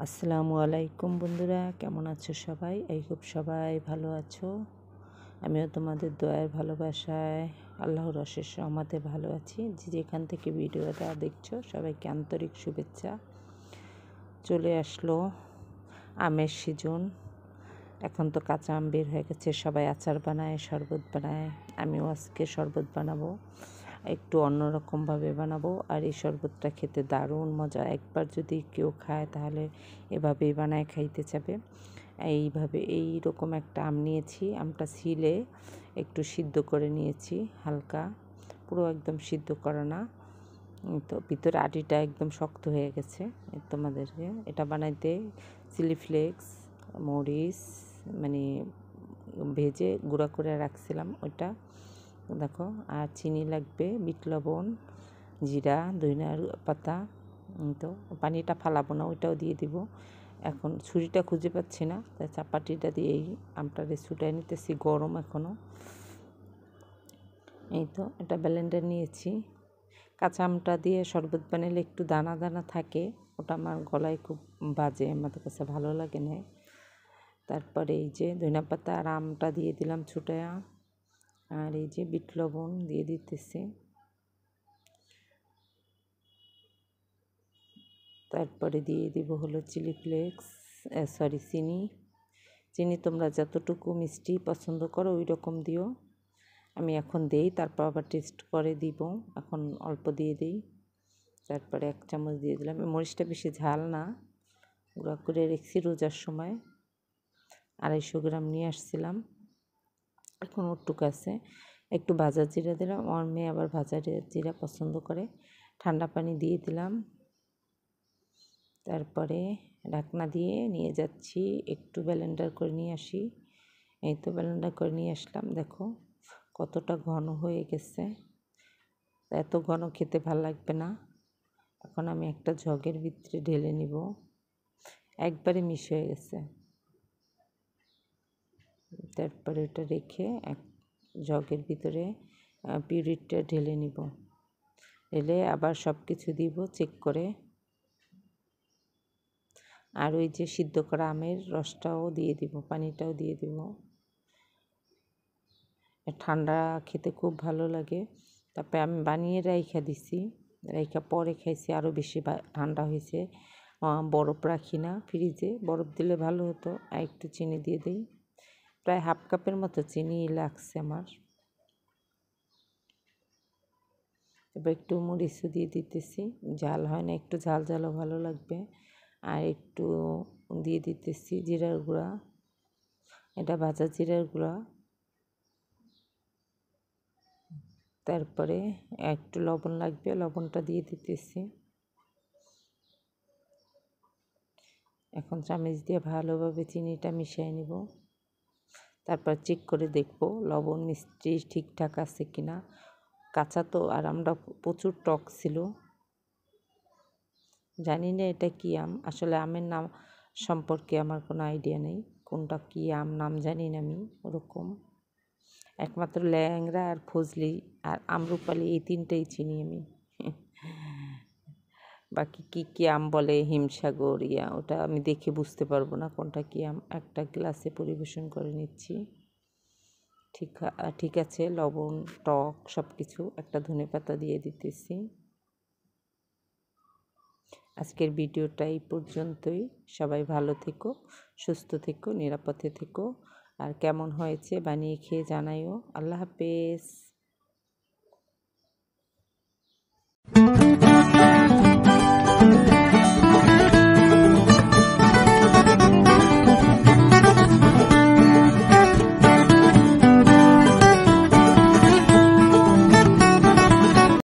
আসসালামু আলাইকুম বন্ধুরা, কেমন আছো সবাই? এই খুব সবাই ভালো আছো। আমিও তোমাদের দয়ার ভালোবাসায় আল্লাহর অশেষ রহমতে ভালো আছি। যেখান থেকে ভিডিওটা দেখছো সবাইকে আন্তরিক শুভেচ্ছা। চলে আসলো আমের সিজন। এখন তো কাঁচা আম বের হয়ে গেছে, সবাই আচার বানায়, শরবত বানায়। আমিও আজকে শরবত বানাবো, একটু অন্যরকমভাবে বানাবো। আর এই শরবতটা খেতে দারুণ মজা। একবার যদি কেউ খায় তাহলে এভাবেই বানায় খাইতে চাবে। এইভাবে এই রকম একটা আম নিয়েছি, আমটা ছিলে একটু সিদ্ধ করে নিয়েছি হালকা, পুরো একদম সিদ্ধ করা না। তো ভিতরে আটিটা একদম শক্ত হয়ে গেছে। তোমাদেরকে এটা বানাইতে চিলি ফ্লেক্স, মরিচ মানে ভেজে গুঁড়া করে রাখছিলাম ওইটা দেখো, আর চিনি লাগবে, বিট লবণ, জিরা, ধনিয়ার পাতা। তো পানিটা ফালাবো না, ওইটাও দিয়ে দিব। এখন ছুরিটা খুঁজে পাচ্ছি না, তাই চাপাটিটা দিয়েই আমটা ছুটাই নিতেছি, গরম এখনও। এই তো এটা ব্লেন্ডার নিয়েছি। কাঁচা আমটা দিয়ে শরবত বানালে একটু দানা দানা থাকে, ওটা আমার গলায় খুব বাজে, আমাদের কাছে ভালো লাগে না। তারপরে এই যে ধনিয়া পাতা আর আমটা দিয়ে দিলাম ছুটায়া, আর এই যে বিট লবণ দিয়ে দিতেছি। তারপরে দিয়ে দিব হলো চিলি ফ্লেক্স, চিনি তোমরা যতটুকু মিষ্টি পছন্দ করো ওই রকম দিও। আমি এখন দেই, তারপর আবার টেস্ট করে দিব। এখন অল্প দিয়ে দিই, তারপরে 1 চামচ দিয়ে দিলাম। মরিচটা বেশি ঝাল না, গুঁড়া করে রেখেছি রোজার সময়, 250 গ্রাম নিয়ে আসছিলাম, এখন ওটুক আছে। একটু ভাজা জিরা দিলাম, আমার মেয়ে আবার ভাজা জিরা পছন্দ করে। ঠান্ডা পানি দিয়ে দিলাম, তারপরে ঢাকনা দিয়ে নিয়ে যাচ্ছি, একটু ব্লেন্ডার করে নিয়ে আসি। এই তো ব্লেন্ডার করে নিয়ে আসলাম, দেখো কতটা ঘন হয়ে গেছে। এত ঘন খেতে ভাল লাগবে না। এখন আমি একটা জগের ভিতরে ঢেলে নিব, একবারে মিশ হয়ে গেছে। তারপরে এটা রেখে এক জগের ভিতরে পিউরিটা ঢেলে নিব, ঢেলে আবার সব কিছু দিব চেক করে। আর ওই যে সিদ্ধ করা আমের রসটাও দিয়ে দিব, পানিটাও দিয়ে দিব। ঠান্ডা খেতে খুব ভালো লাগে। তারপরে আমি বানিয়ে রাইখা দিছি, রাইখা পরে খাইছি, আরও বেশি ঠান্ডা হয়েছে। বরফ রাখি না ফ্রিজে, বরফ দিলে ভালো হতো। আর একটু চিনি দিয়ে দিই, প্রায় 1/2 কাপের মতো চিনি লাগছে আমার। এবার একটু মরিচও দিয়ে দিতেছি, ঝাল হয় না, একটু ঝাল ঝালও ভালো লাগবে। আর একটু দিয়ে দিতেছি জিরার গুঁড়া, এটা ভাজা জিরার গুঁড়া। তারপরে একটু লবণ লাগবে, লবণটা দিয়ে দিতেছি। এখন চামচ দিয়ে ভালোভাবে চিনিটা মিশিয়ে নিব, তারপর চেক করে দেখব লবণ মিষ্টি ঠিকঠাক আছে কিনা। কাঁচা তো, আর আমরা প্রচুর টক ছিল। জানি না এটা কী আম, আসলে আমের নাম সম্পর্কে আমার কোনো আইডিয়া নেই, কোনটা কী আম নাম জানি না আমি ওরকম। একমাত্র ল্যাংড়া আর ফজলি আর আম্রপালি, এই 3টাই চিনি আমি। বাকি কী কী আম বলে, হিমসাগর, ওটা আমি দেখে বুঝতে পারবো না কোনটা কী আম। একটা গ্লাসে পরিবেশন করে নিচ্ছি। ঠিক আছে, লবণ টক সব কিছু। একটা ধনেপাতা দিয়ে দিতেছি। আজকের ভিডিওটা এই পর্যন্তই। সবাই ভালো থেকো, সুস্থ থেকো, নিরাপদে থেকো। আর কেমন হয়েছে বানিয়ে খেয়ে জানাইও। আল্লাহ হাফেজ।